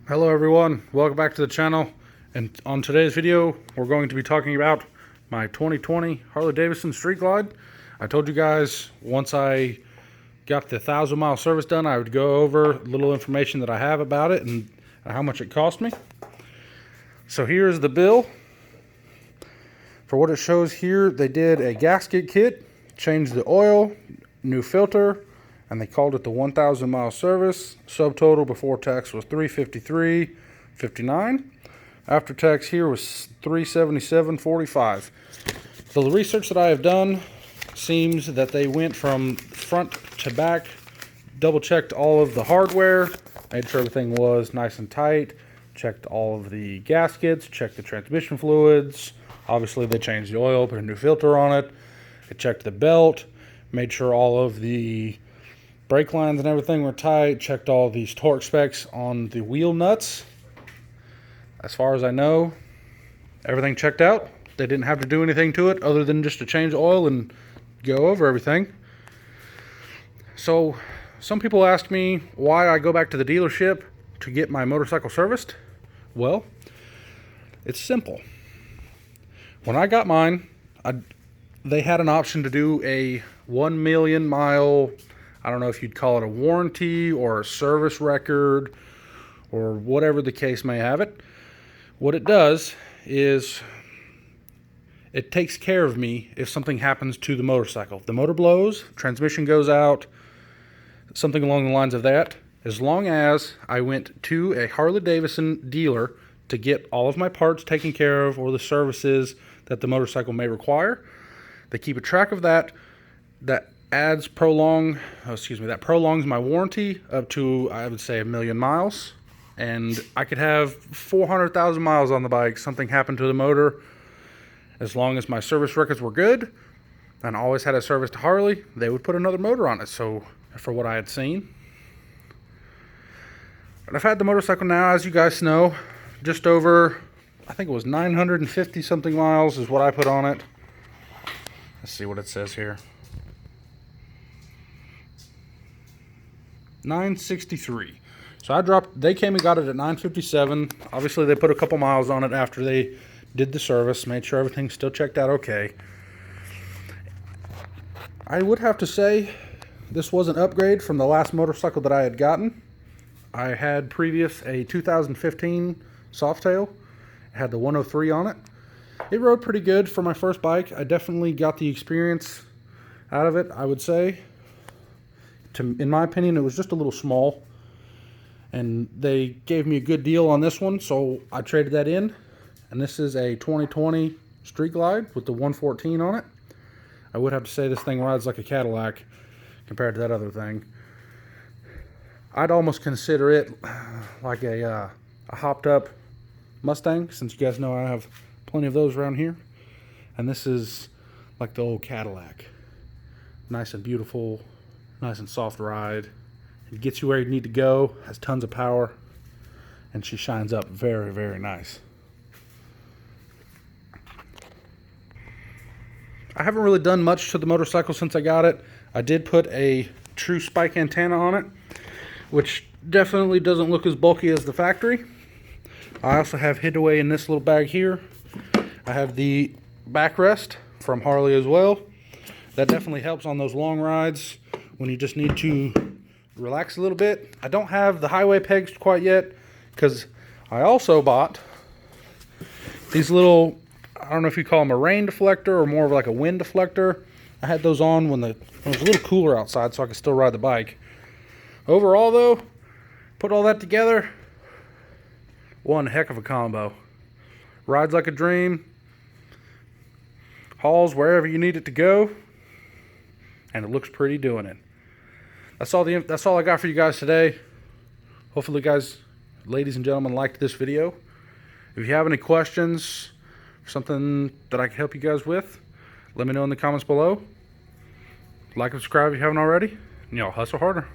Hello everyone, welcome back to the channel, and on today's video we're going to be talking about my 2020 Harley Davidson Street Glide. I told you guys once I got the 1,000-mile service done I would go over a little information that I have about it and how much it cost me. So here's the bill. For what it shows here, they did a gasket kit, changed the oil, new filter, and they called it the 1,000-mile service. Subtotal before tax was $353.59. After tax here was $377.45. So the research that I have done seems that they went from front to back, double-checked all of the hardware, made sure everything was nice and tight, checked all of the gaskets, checked the transmission fluids. Obviously, they changed the oil, put a new filter on it. They checked the belt, made sure all of the brake lines and everything were tight, checked all these torque specs on the wheel nuts. As far as I know, everything checked out. They didn't have to do anything to it other than just to change oil and go over everything. So some people ask me why I go back to the dealership to get my motorcycle serviced. Well, it's simple. When I got mine, they had an option to do a 1 million mile, I don't know if you'd call it a warranty or a service record or whatever the case may have it. What it does is it takes care of me if something happens to the motorcycle. If the motor blows, transmission goes out, something along the lines of that. As long as I went to a Harley Davidson dealer to get all of my parts taken care of or the services that the motorcycle may require, they keep a track of that. That prolongs my warranty up to, I would say, 1 million miles. And I could have 400,000 miles on the bike. Something happened to the motor. As long as my service records were good and I always had a service to Harley, they would put another motor on it. So for what I had seen. But I've had the motorcycle now, as you guys know, just over, I think it was 950 something miles is what I put on it. Let's see what it says here. 963. So they came and got it at 957. Obviously they put a couple miles on it after they did the service, made sure everything still checked out okay. I would have to say this was an upgrade from the last motorcycle that I had gotten. I had previous a 2015 Softail. It had the 103 on it. It rode pretty good for my first bike. I definitely got the experience out of it, I would say. In my opinion, it was just a little small, and they gave me a good deal on this one, so I traded that in. And this is a 2020 Street Glide with the 114 on it. I would have to say this thing rides like a Cadillac compared to that other thing. I'd almost consider it like a hopped up Mustang, since you guys know I have plenty of those around here. And this is like the old Cadillac. Nice and beautiful, nice and soft ride. It gets you where you need to go, has tons of power, and she shines up very, very nice. I haven't really done much to the motorcycle since I got it. I did put a true spike antenna on it, which definitely doesn't look as bulky as the factory. I also have hid away in this little bag here. I have the backrest from Harley as well. That definitely helps on those long rides when you just need to relax a little bit. I don't have the highway pegs quite yet because I also bought these little, I don't know if you call them a rain deflector or more of like a wind deflector. I had those on when it was a little cooler outside so I could still ride the bike. Overall though, put all that together, one heck of a combo. Rides like a dream, hauls wherever you need it to go, and it looks pretty doing it. That's all I got for you guys today. Hopefully, guys, ladies and gentlemen, liked this video. If you have any questions, something that I can help you guys with, let me know in the comments below. Like and subscribe if you haven't already, and y'all hustle harder.